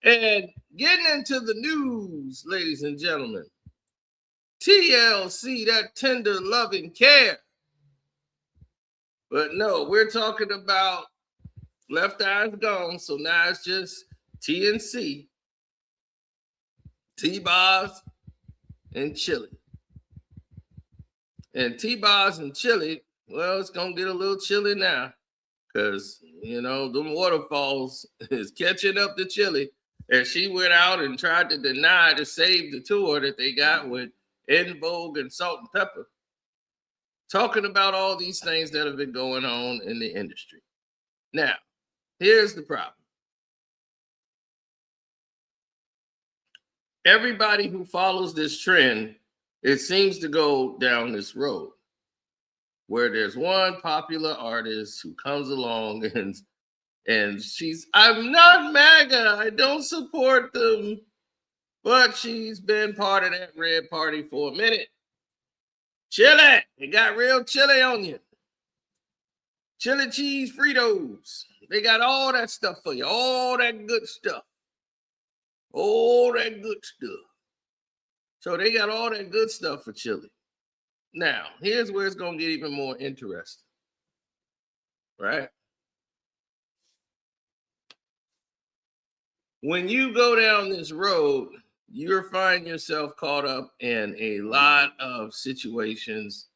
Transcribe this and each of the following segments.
And getting into the news, ladies and gentlemen, TLC, that tender loving care. But no, we're talking about Left Eye's gone, so now it's just TNC, T Boz, and Chilli. And T Boz and Chilli, well, it's gonna get a little chilly now. Because, them waterfalls is catching up to Chilli. And she went out and tried to deny to save the tour that they got with En Vogue and Salt and Pepper. Talking about all these things that have been going on in the industry. Now, here's the problem. Everybody who follows this trend, it seems to go down this road where there's one popular artist who comes along and she's, I'm not MAGA, I don't support them, but she's been part of that red party for a minute. Chilli, it got real chili on you. Chili cheese Fritos, they got all that stuff for you, all that good stuff. All that good stuff. So they got all that good stuff for Chilli. Now, here's where it's going to get even more interesting. Right? When you go down this road, you're finding yourself caught up in a lot of situations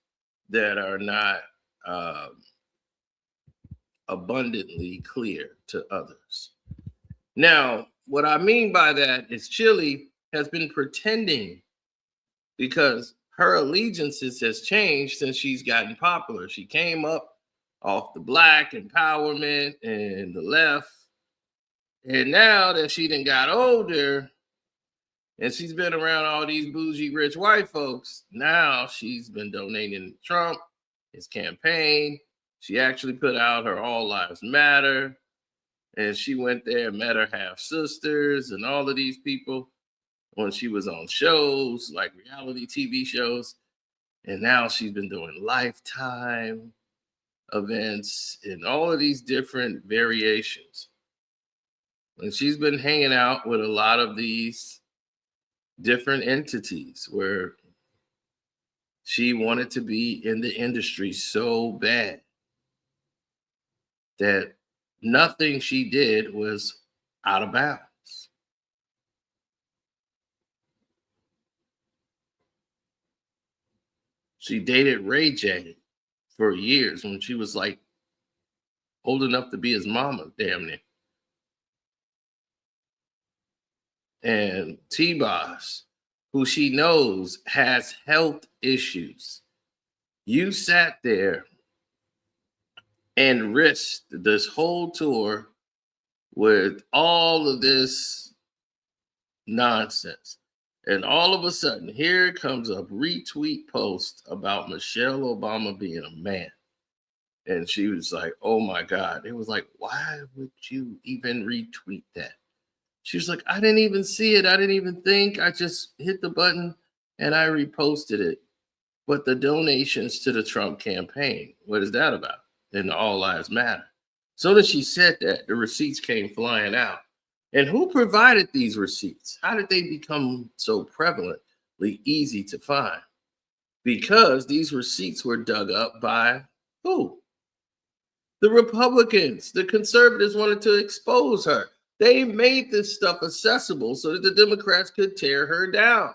that are not abundantly clear to others. Now, what I mean by that is Chilli has been pretending because her allegiances has changed since she's gotten popular. She came up off the black empowerment and the left. And now that she done got older and she's been around all these bougie rich white folks, now she's been donating to Trump, his campaign. She actually put out her All Lives Matter. And she went there and met her half sisters and all of these people when she was on shows like reality TV shows. And now she's been doing Lifetime events and all of these different variations. And she's been hanging out with a lot of these different entities where she wanted to be in the industry so bad that nothing she did was out of bounds. She dated Ray J for years when she was like old enough to be his mama, damn near. And T Boz, who she knows has health issues. You sat there and risked this whole tour with all of this nonsense. And all of a sudden, here comes a retweet post about Michelle Obama being a man. And she was like, oh my God. It was like, why would you even retweet that? She was like, I didn't even see it. I didn't even think. I just hit the button and I reposted it. But the donations to the Trump campaign, what is that about? And All Lives Matter. So that she said that, the receipts came flying out. And who provided these receipts? How did they become so prevalently easy to find? Because these receipts were dug up by who? The Republicans. The conservatives wanted to expose her. They made this stuff accessible so that the Democrats could tear her down.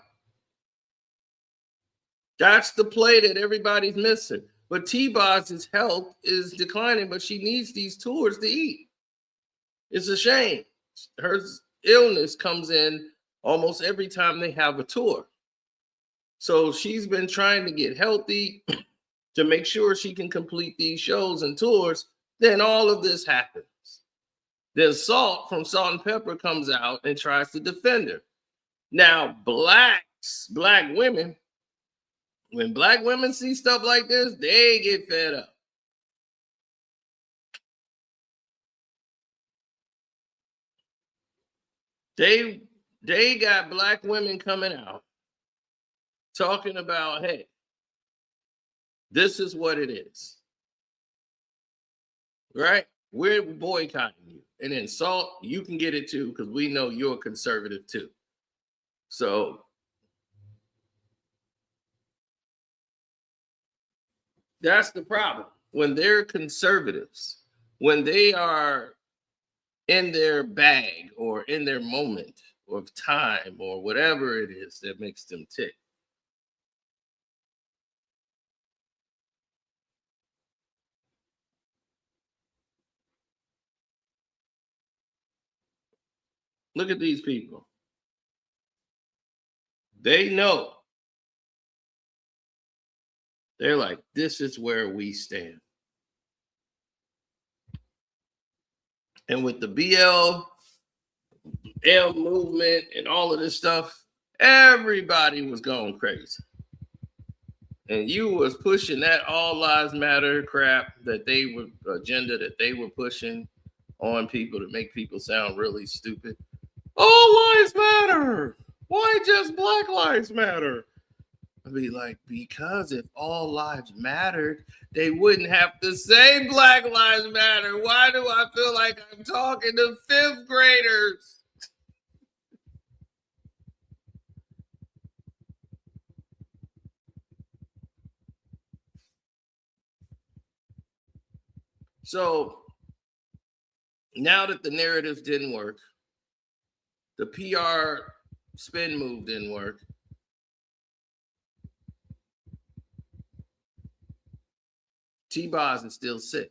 That's the play that everybody's missing. But T Boz's health is declining, but she needs these tours to eat. It's a shame. Her illness comes in almost every time they have a tour. So she's been trying to get healthy to make sure she can complete these shows and tours. Then all of this happens. Then Salt from Salt and Pepper comes out and tries to defend her. Now, black women, when black women see stuff like this, they get fed up. They got black women coming out talking about, hey, this is what it is. Right? We're boycotting you. and then salt, you can get it too, because we know you're conservative too. So that's the problem. When they're conservatives, when they are in their bag or in their moment of time or whatever it is that makes them tick. Look at these people. They know. They're like, this is where we stand. And with the BLM movement and all of this stuff, everybody was going crazy. And you was pushing that all lives matter crap that they were agenda that they were pushing on people to make people sound really stupid. All lives matter. Why just Black Lives Matter? I'd be like, because if all lives mattered, they wouldn't have to say Black Lives Matter. Why do I feel like I'm talking to fifth graders? So now that the narratives didn't work, the PR spin move didn't work, T Boz is still sick.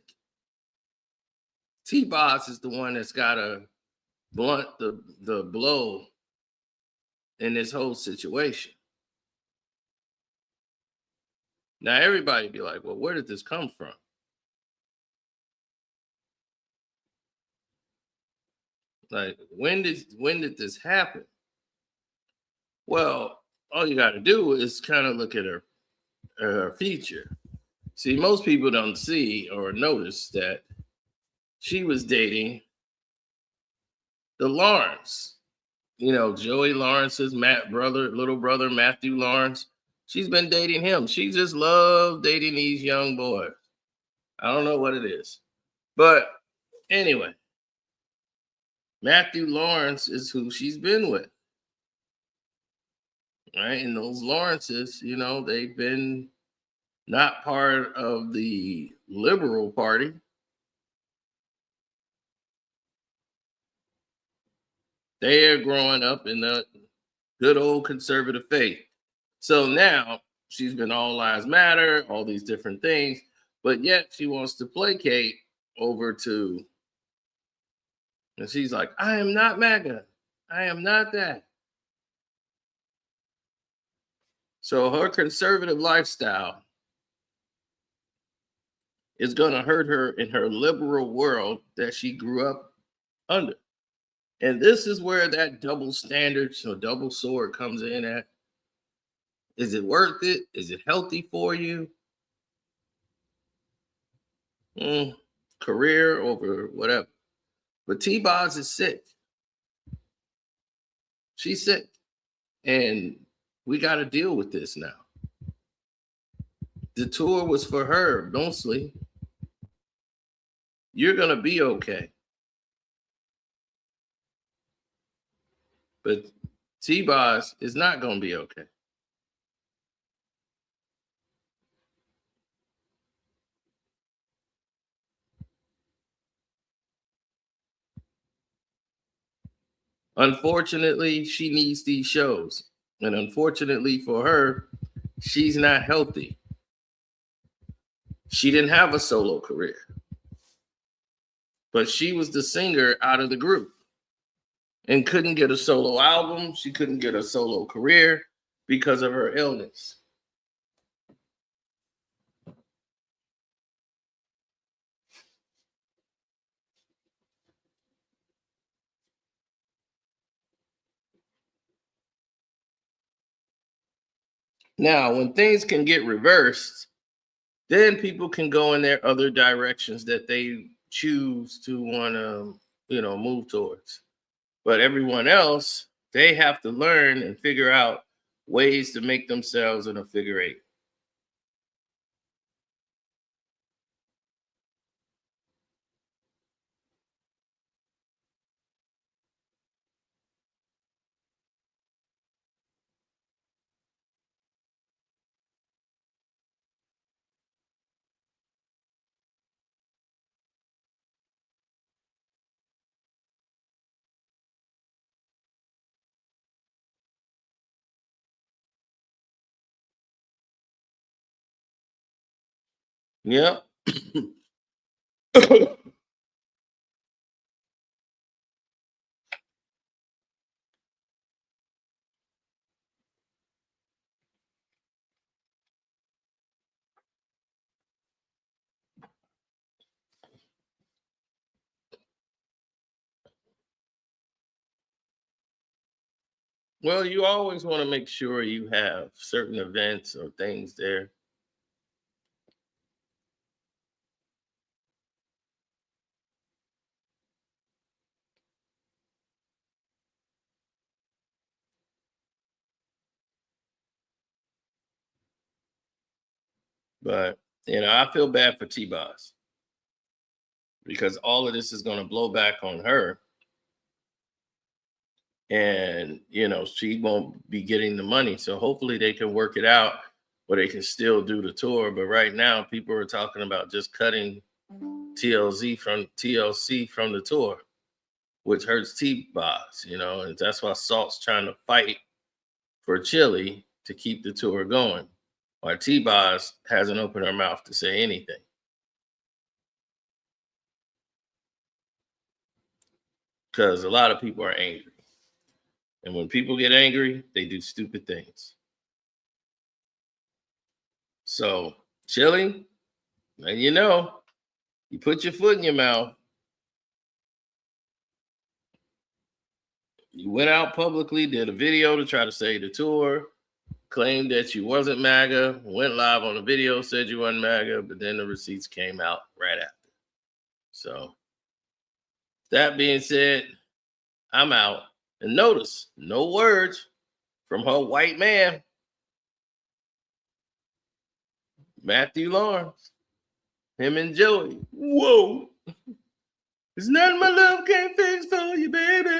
T Boz is the one that's got to blunt the blow in this whole situation. Now everybody be like, well, where did this come from? Like, when did this happen? Well, all you got to do is kind of look at her feature. See, most people don't see or notice that she was dating the Lawrence. You know, Joey Lawrence's little brother, Matthew Lawrence. She's been dating him. She just loved dating these young boys. I don't know what it is. But anyway, Matthew Lawrence is who she's been with. Right? And those Lawrences, you know, they've been not part of the liberal party. They are growing up in the good old conservative faith. So now she's been all lives matter, all these different things, but yet she wants to placate over to, and she's like, I am not MAGA. I am not that. So her conservative lifestyle is going to hurt her in her liberal world that she grew up under. And this is where that double standard, so double sword comes in at. Is it worth it? Is it healthy for you? Career over whatever. But T Boz is sick. She's sick. And we got to deal with this now. The tour was for her mostly. You're going to be okay. But T Boz is not going to be okay. Unfortunately, she needs these shows. And unfortunately for her, she's not healthy. She didn't have a solo career, but she was the singer out of the group and couldn't get a solo album. She couldn't get a solo career because of her illness. Now, when things can get reversed, then people can go in their other directions that they choose to want to, move towards. But everyone else, they have to learn and figure out ways to make themselves in a figure eight. Yep. Well, you always want to make sure you have certain events or things there. But I feel bad for T Boz because all of this is going to blow back on her, and she won't be getting the money. So hopefully they can work it out where they can still do the tour. But right now, people are talking about just cutting TLC from the tour, which hurts T Boz, and that's why Salt's trying to fight for Chilli to keep the tour going. While T Boz hasn't opened her mouth to say anything. Because a lot of people are angry. And when people get angry, they do stupid things. So, Chilli, and you put your foot in your mouth. You went out publicly, did a video to try to save the tour, claimed that you wasn't MAGA, went live on the video, said you wasn't MAGA, but then the receipts came out right after. So, that being said, I'm out. And notice, no words from her white man, Matthew Lawrence, him and Joey. Whoa. It's nothing my love can't fix for you, baby.